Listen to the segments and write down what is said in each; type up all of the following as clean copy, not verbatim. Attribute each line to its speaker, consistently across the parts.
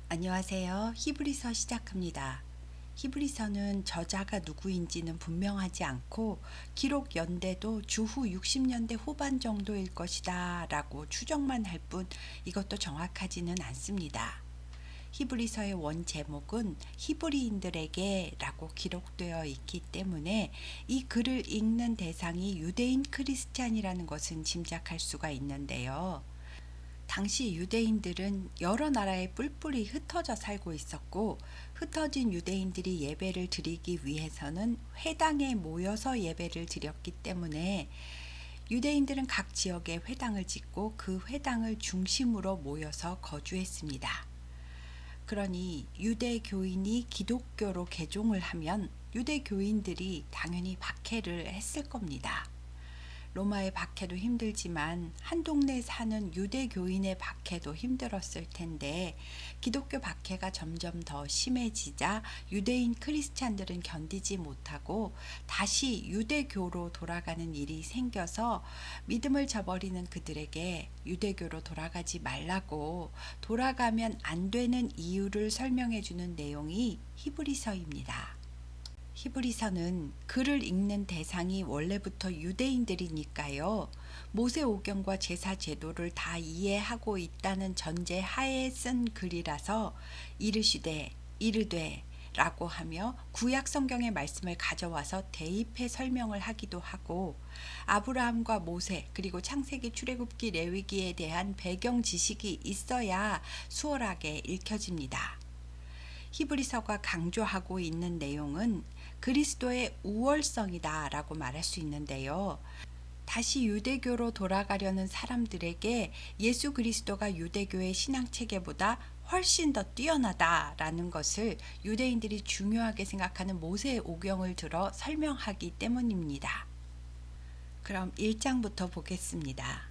Speaker 1: 안녕하세요. 히브리서 시작합니다. 히브리서는 저자가 누구인지는 분명하지 않고 기록 연대도 주후 60년대 후반 정도일 것이다 라고 추정만 할 뿐 이것도 정확하지는 않습니다. 히브리서의 원 제목은 히브리인들에게 라고 기록되어 있기 때문에 이 글을 읽는 대상이 유대인 크리스찬이라는 것은 짐작할 수가 있는데요. 당시 유대인들은 여러 나라에 뿔뿔이 흩어져 살고 있었고, 흩어진 유대인들이 예배를 드리기 위해서는 회당에 모여서 예배를 드렸기 때문에 유대인들은 각 지역에 회당을 짓고 그 회당을 중심으로 모여서 거주했습니다. 그러니 유대교인이 기독교로 개종을 하면 유대교인들이 당연히 박해를 했을 겁니다. 로마의 박해도 힘들지만 한 동네에 사는 유대교인의 박해도 힘들었을 텐데 기독교 박해가 점점 더 심해지자 유대인 크리스찬들은 견디지 못하고 다시 유대교로 돌아가는 일이 생겨서 믿음을 저버리는 그들에게 유대교로 돌아가지 말라고 돌아가면 안 되는 이유를 설명해 주는 내용이 히브리서입니다. 히브리서는 글을 읽는 대상이 원래부터 유대인들이니까요. 모세오경과 제사 제도를 다 이해하고 있다는 전제 하에 쓴 글이라서 이르되 라고 하며 구약 성경의 말씀을 가져와서 대입해 설명을 하기도 하고 아브라함과 모세 그리고 창세기 출애굽기 레위기에 대한 배경 지식이 있어야 수월하게 읽혀집니다. 히브리서가 강조하고 있는 내용은 그리스도의 우월성이다 라고 말할 수 있는데요. 다시 유대교로 돌아가려는 사람들에게 예수 그리스도가 유대교의 신앙체계보다 훨씬 더 뛰어나다라는 것을 유대인들이 중요하게 생각하는 모세의 오경을 들어 설명하기 때문입니다. 그럼 1장부터 보겠습니다.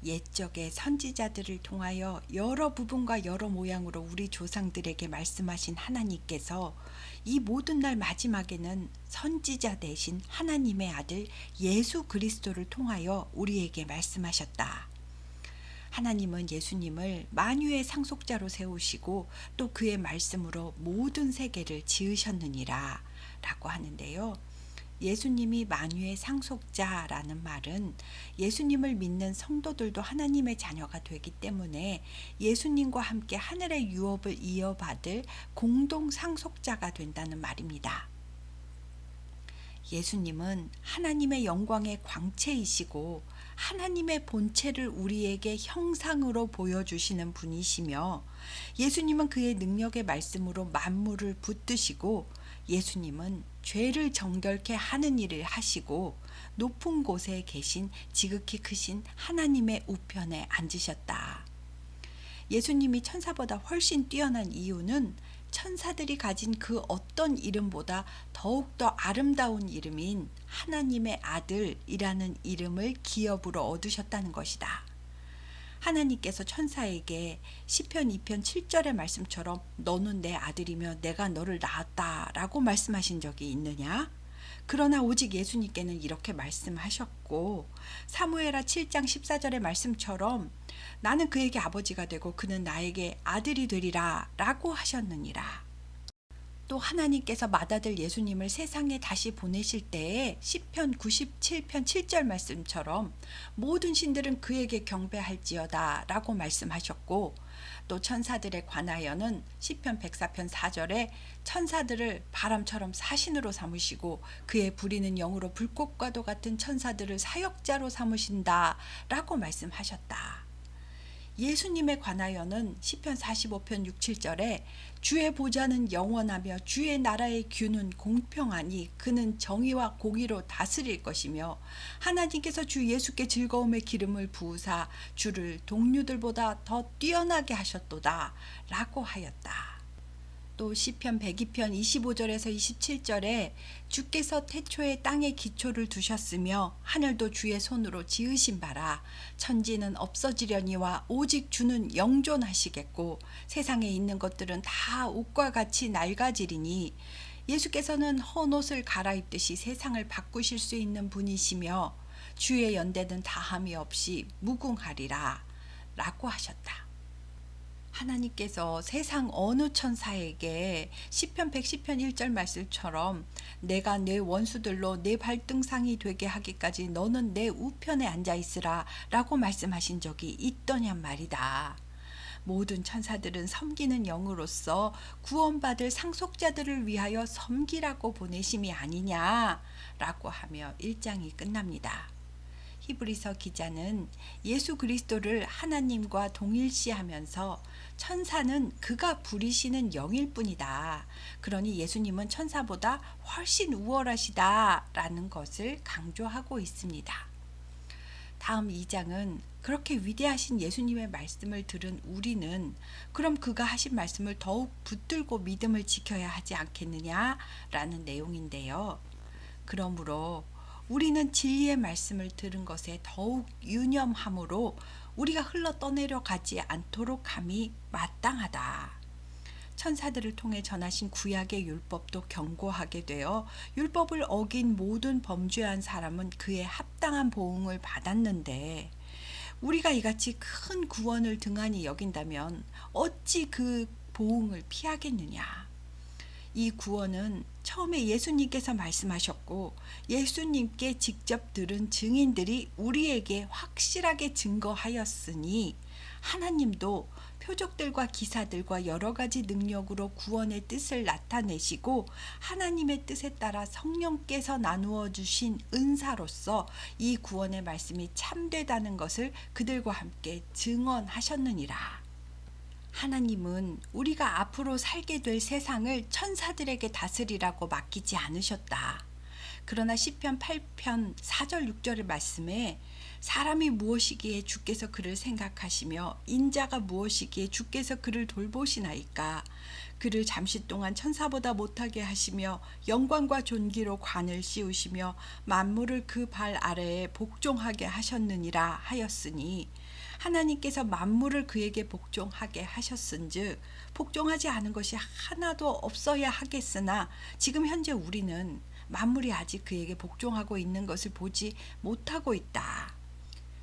Speaker 1: 옛적의 선지자들을 통하여 여러 부분과 여러 모양으로 우리 조상들에게 말씀하신 하나님께서 이 모든 날 마지막에는 선지자 대신 하나님의 아들 예수 그리스도를 통하여 우리에게 말씀하셨다. 하나님은 예수님을 만유의 상속자로 세우시고 또 그의 말씀으로 모든 세계를 지으셨느니라 라고 하는데요. 예수님이 만유의 상속자라는 말은 예수님을 믿는 성도들도 하나님의 자녀가 되기 때문에 예수님과 함께 하늘의 유업을 이어받을 공동 상속자가 된다는 말입니다. 예수님은 하나님의 영광의 광채이시고 하나님의 본체를 우리에게 형상으로 보여주시는 분이시며 예수님은 그의 능력의 말씀으로 만물을 붙드시고 예수님은 죄를 정결케 하는 일을 하시고 높은 곳에 계신 지극히 크신 하나님의 우편에 앉으셨다. 예수님이 천사보다 훨씬 뛰어난 이유는 천사들이 가진 그 어떤 이름보다 더욱더 아름다운 이름인 하나님의 아들이라는 이름을 기업으로 얻으셨다는 것이다. 하나님께서 천사에게 시편 2편 7절의 말씀처럼 너는 내 아들이며 내가 너를 낳았다 라고 말씀하신 적이 있느냐? 그러나 오직 예수님께는 이렇게 말씀하셨고 사무엘하 7장 14절의 말씀처럼 나는 그에게 아버지가 되고 그는 나에게 아들이 되리라 라고 하셨느니라. 또 하나님께서 맏아들 예수님을 세상에 다시 보내실 때에 시편 97편 7절 말씀처럼 모든 신들은 그에게 경배할지어다 라고 말씀하셨고 또 천사들에 관하여는 시편 104편 4절에 천사들을 바람처럼 사신으로 삼으시고 그의 부리는 영으로 불꽃과도 같은 천사들을 사역자로 삼으신다 라고 말씀하셨다. 예수님에 관하여는 시편 45편 6, 7절에 주의 보좌는 영원하며 주의 나라의 규는 공평하니 그는 정의와 공의로 다스릴 것이며 하나님께서 주 예수께 즐거움의 기름을 부으사 주를 동료들보다 더 뛰어나게 하셨도다 라고 하였다. 또 시편 102편 25절에서 27절에 주께서 태초에 땅에 기초를 두셨으며 하늘도 주의 손으로 지으신 바라 천지는 없어지려니와 오직 주는 영존하시겠고 세상에 있는 것들은 다 옷과 같이 낡아지리니 예수께서는 헌 옷을 갈아입듯이 세상을 바꾸실 수 있는 분이시며 주의 연대는 다함이 없이 무궁하리라 라고 하셨다. 하나님께서 세상 어느 천사에게 시편 110편 1절 말씀처럼 내가 내 원수들로 내 발등상이 되게 하기까지 너는 내 우편에 앉아 있으라 라고 말씀하신 적이 있더냔 말이다. 모든 천사들은 섬기는 영으로서 구원받을 상속자들을 위하여 섬기라고 보내심이 아니냐 라고 하며 1장이 끝납니다. 히브리서 기자는 예수 그리스도를 하나님과 동일시하면서 천사는 그가 부리시는 영일 뿐이다. 그러니 예수님은 천사보다 훨씬 우월하시다 라는 것을 강조하고 있습니다. 다음 2장은 그렇게 위대하신 예수님의 말씀을 들은 우리는 그럼 그가 하신 말씀을 더욱 붙들고 믿음을 지켜야 하지 않겠느냐 라는 내용인데요. 그러므로 우리는 진리의 말씀을 들은 것에 더욱 유념함으로 우리가 흘러 떠내려 가지 않도록 함이 마땅하다. 천사들을 통해 전하신 구약의 율법도 경고하게 되어 율법을 어긴 모든 범죄한 사람은 그에 합당한 보응을 받았는데 우리가 이같이 큰 구원을 등한히 여긴다면 어찌 그 보응을 피하겠느냐. 이 구원은 처음에 예수님께서 말씀하셨고 예수님께 직접 들은 증인들이 우리에게 확실하게 증거하였으니 하나님도 표적들과 기사들과 여러 가지 능력으로 구원의 뜻을 나타내시고 하나님의 뜻에 따라 성령께서 나누어 주신 은사로서 이 구원의 말씀이 참되다는 것을 그들과 함께 증언하셨느니라. 하나님은 우리가 앞으로 살게 될 세상을 천사들에게 다스리라고 맡기지 않으셨다. 그러나 시편 8편 4절 6절의 말씀에 사람이 무엇이기에 주께서 그를 생각하시며 인자가 무엇이기에 주께서 그를 돌보시나이까. 그를 잠시 동안 천사보다 못하게 하시며 영광과 존귀로 관을 씌우시며 만물을 그 발 아래에 복종하게 하셨느니라 하였으니 하나님께서 만물을 그에게 복종하게 하셨은즉 복종하지 않은 것이 하나도 없어야 하겠으나 지금 현재 우리는 만물이 아직 그에게 복종하고 있는 것을 보지 못하고 있다.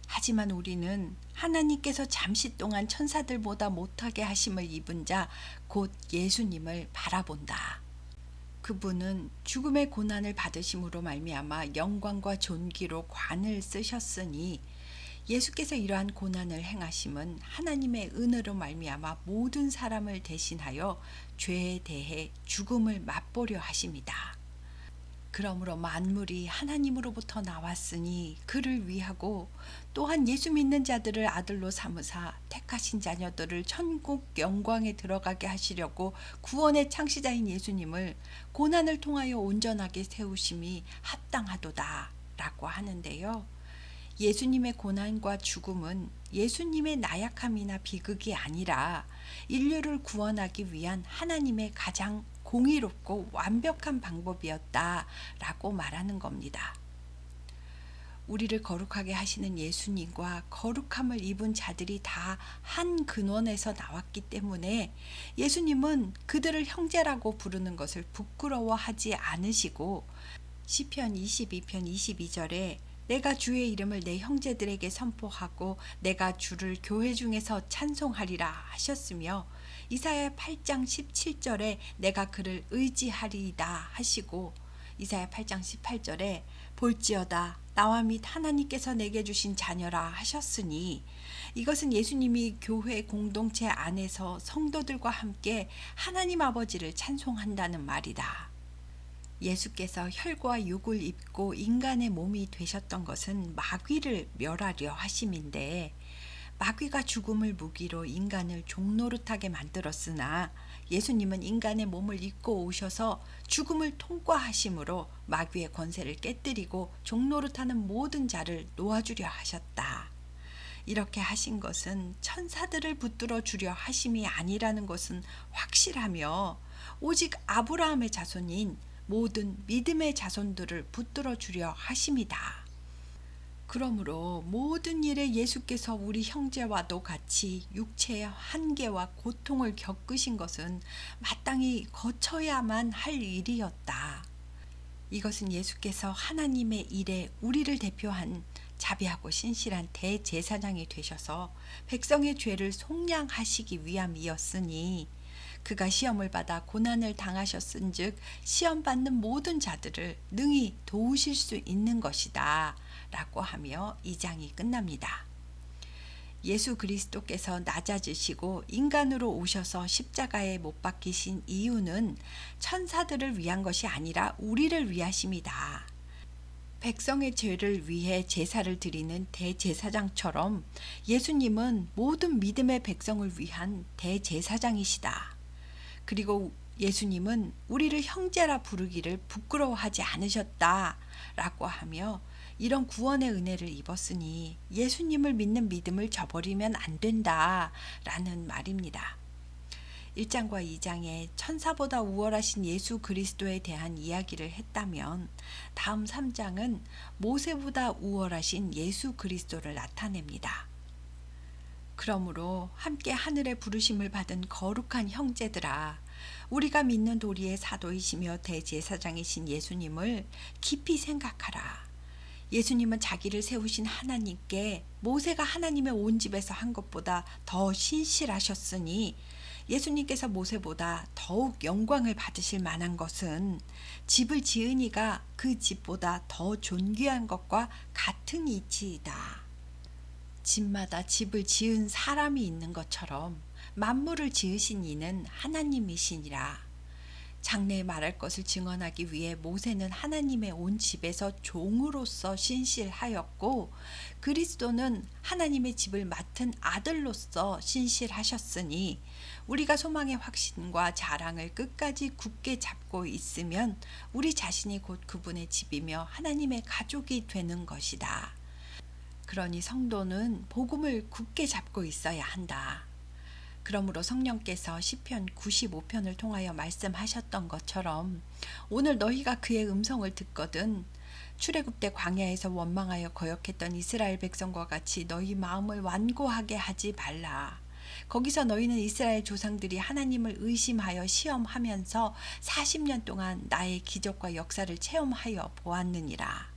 Speaker 1: 하지만 우리는 하나님께서 잠시 동안 천사들보다 못하게 하심을 입은 자 곧 예수님을 바라본다. 그분은 죽음의 고난을 받으심으로 말미암아 영광과 존귀로 관을 쓰셨으니 예수께서 이러한 고난을 행하심은 하나님의 은혜로 말미암아 모든 사람을 대신하여 죄에 대해 죽음을 맛보려 하심이다. 그러므로 만물이 하나님으로부터 나왔으니 그를 위하고 또한 예수 믿는 자들을 아들로 삼으사 택하신 자녀들을 천국 영광에 들어가게 하시려고 구원의 창시자인 예수님을 고난을 통하여 온전하게 세우심이 합당하도다 라고 하는데요. 예수님의 고난과 죽음은 예수님의 나약함이나 비극이 아니라 인류를 구원하기 위한 하나님의 가장 공의롭고 완벽한 방법이었다라고 말하는 겁니다. 우리를 거룩하게 하시는 예수님과 거룩함을 입은 자들이 다 한 근원에서 나왔기 때문에 예수님은 그들을 형제라고 부르는 것을 부끄러워하지 않으시고 시편 22편 22절에 내가 주의 이름을 내 형제들에게 선포하고 내가 주를 교회 중에서 찬송하리라 하셨으며 이사야 8장 17절에 내가 그를 의지하리이다 하시고 이사야 8장 18절에 볼지어다 나와 및 하나님께서 내게 주신 자녀라 하셨으니 이것은 예수님이 교회 공동체 안에서 성도들과 함께 하나님 아버지를 찬송한다는 말이다. 예수께서 혈과 육을 입고 인간의 몸이 되셨던 것은 마귀를 멸하려 하심인데 마귀가 죽음을 무기로 인간을 종노릇하게 만들었으나 예수님은 인간의 몸을 입고 오셔서 죽음을 통과하심으로 마귀의 권세를 깨뜨리고 종노릇하는 모든 자를 놓아주려 하셨다. 이렇게 하신 것은 천사들을 붙들어 주려 하심이 아니라는 것은 확실하며 오직 아브라함의 자손인 모든 믿음의 자손들을 붙들어 주려 하심이다. 그러므로 모든 일에 예수께서 우리 형제와도 같이 육체의 한계와 고통을 겪으신 것은 마땅히 거쳐야만 할 일이었다. 이것은 예수께서 하나님의 일에 우리를 대표한 자비하고 신실한 대제사장이 되셔서 백성의 죄를 속량하시기 위함이었으니 그가 시험을 받아 고난을 당하셨은즉 시험 받는 모든 자들을 능히 도우실 수 있는 것이다 라고 하며 2장이 끝납니다. 예수 그리스도께서 낮아지시고 인간으로 오셔서 십자가에 못 박히신 이유는 천사들을 위한 것이 아니라 우리를 위하심이다. 백성의 죄를 위해 제사를 드리는 대제사장처럼 예수님은 모든 믿음의 백성을 위한 대제사장이시다. 그리고 예수님은 우리를 형제라 부르기를 부끄러워하지 않으셨다 라고 하며 이런 구원의 은혜를 입었으니 예수님을 믿는 믿음을 저버리면 안 된다 라는 말입니다. 1장과 2장에 천사보다 우월하신 예수 그리스도에 대한 이야기를 했다면 다음 3장은 모세보다 우월하신 예수 그리스도를 나타냅니다. 그러므로 함께 하늘의 부르심을 받은 거룩한 형제들아, 우리가 믿는 도리의 사도이시며 대제사장이신 예수님을 깊이 생각하라. 예수님은 자기를 세우신 하나님께 모세가 하나님의 온 집에서 한 것보다 더 신실하셨으니 예수님께서 모세보다 더욱 영광을 받으실 만한 것은 집을 지은 이가 그 집보다 더 존귀한 것과 같은 이치이다. 집마다 집을 지은 사람이 있는 것처럼 만물을 지으신 이는 하나님이시니라. 장래에 말할 것을 증언하기 위해 모세는 하나님의 온 집에서 종으로서 신실하였고 그리스도는 하나님의 집을 맡은 아들로서 신실하셨으니 우리가 소망의 확신과 자랑을 끝까지 굳게 잡고 있으면 우리 자신이 곧 그분의 집이며 하나님의 가족이 되는 것이다. 그러니 성도는 복음을 굳게 잡고 있어야 한다. 그러므로 성령께서 시편 95편을 통하여 말씀하셨던 것처럼 오늘 너희가 그의 음성을 듣거든 출애굽 때 광야에서 원망하여 거역했던 이스라엘 백성과 같이 너희 마음을 완고하게 하지 말라. 거기서 너희는 이스라엘 조상들이 하나님을 의심하여 시험하면서 40년 동안 나의 기적과 역사를 체험하여 보았느니라.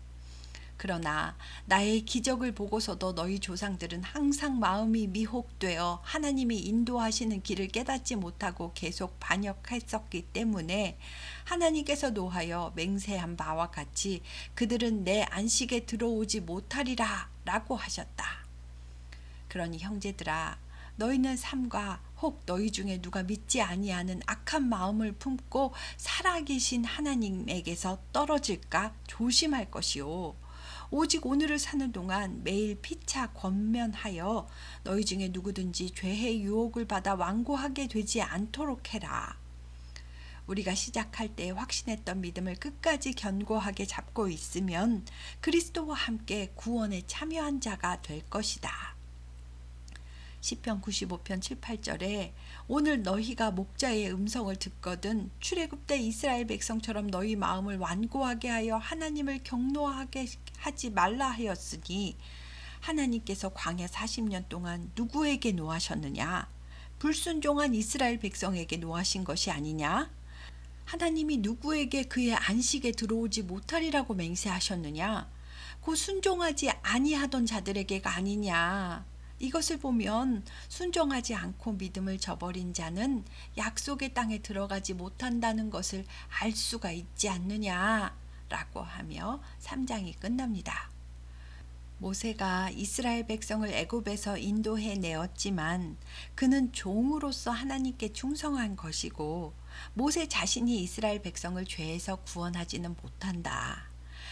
Speaker 1: 그러나 나의 기적을 보고서도 너희 조상들은 항상 마음이 미혹되어 하나님이 인도하시는 길을 깨닫지 못하고 계속 반역했었기 때문에 하나님께서 노하여 맹세한 바와 같이 그들은 내 안식에 들어오지 못하리라 라고 하셨다. 그러니 형제들아, 너희는 삼가 혹 너희 중에 누가 믿지 아니하는 악한 마음을 품고 살아계신 하나님에게서 떨어질까 조심할 것이요. 오직 오늘을 사는 동안 매일 피차 권면하여 너희 중에 누구든지 죄의 유혹을 받아 완고하게 되지 않도록 해라. 우리가 시작할 때 확신했던 믿음을 끝까지 견고하게 잡고 있으면 그리스도와 함께 구원에 참여한 자가 될 것이다. 시편 95편 7, 8절에 오늘 너희가 목자의 음성을 듣거든 출애굽 때 이스라엘 백성처럼 너희 마음을 완고하게 하여 하나님을 경노하게 하지 말라 하였으니 하나님께서 광야 40년 동안 누구에게 노하셨느냐? 불순종한 이스라엘 백성에게 노하신 것이 아니냐? 하나님이 누구에게 그의 안식에 들어오지 못하리라고 맹세하셨느냐? 곧 순종하지 아니하던 자들에게가 아니냐? 이것을 보면 순종하지 않고 믿음을 저버린 자는 약속의 땅에 들어가지 못한다는 것을 알 수가 있지 않느냐 라고 하며 3장이 끝납니다. 모세가 이스라엘 백성을 애굽에서 인도해 내었지만 그는 종으로서 하나님께 충성한 것이고 모세 자신이 이스라엘 백성을 죄에서 구원하지는 못한다.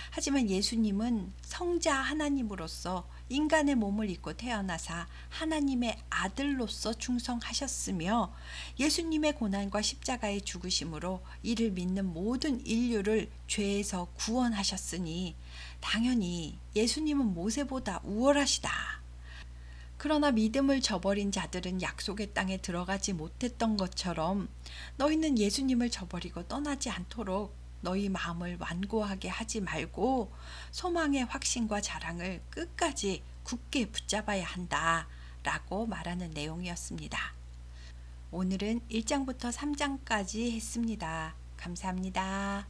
Speaker 1: 하지만 예수님은 성자 하나님으로서 인간의 몸을 입고 태어나사 하나님의 아들로서 충성하셨으며 예수님의 고난과 십자가의 죽으심으로 이를 믿는 모든 인류를 죄에서 구원하셨으니 당연히 예수님은 모세보다 우월하시다. 그러나 믿음을 저버린 자들은 약속의 땅에 들어가지 못했던 것처럼 너희는 예수님을 저버리고 떠나지 않도록 너희 마음을 완고하게 하지 말고 소망의 확신과 자랑을 끝까지 굳게 붙잡아야 한다 라고 말하는 내용이었습니다. 오늘은 1장부터 3장까지 했습니다. 감사합니다.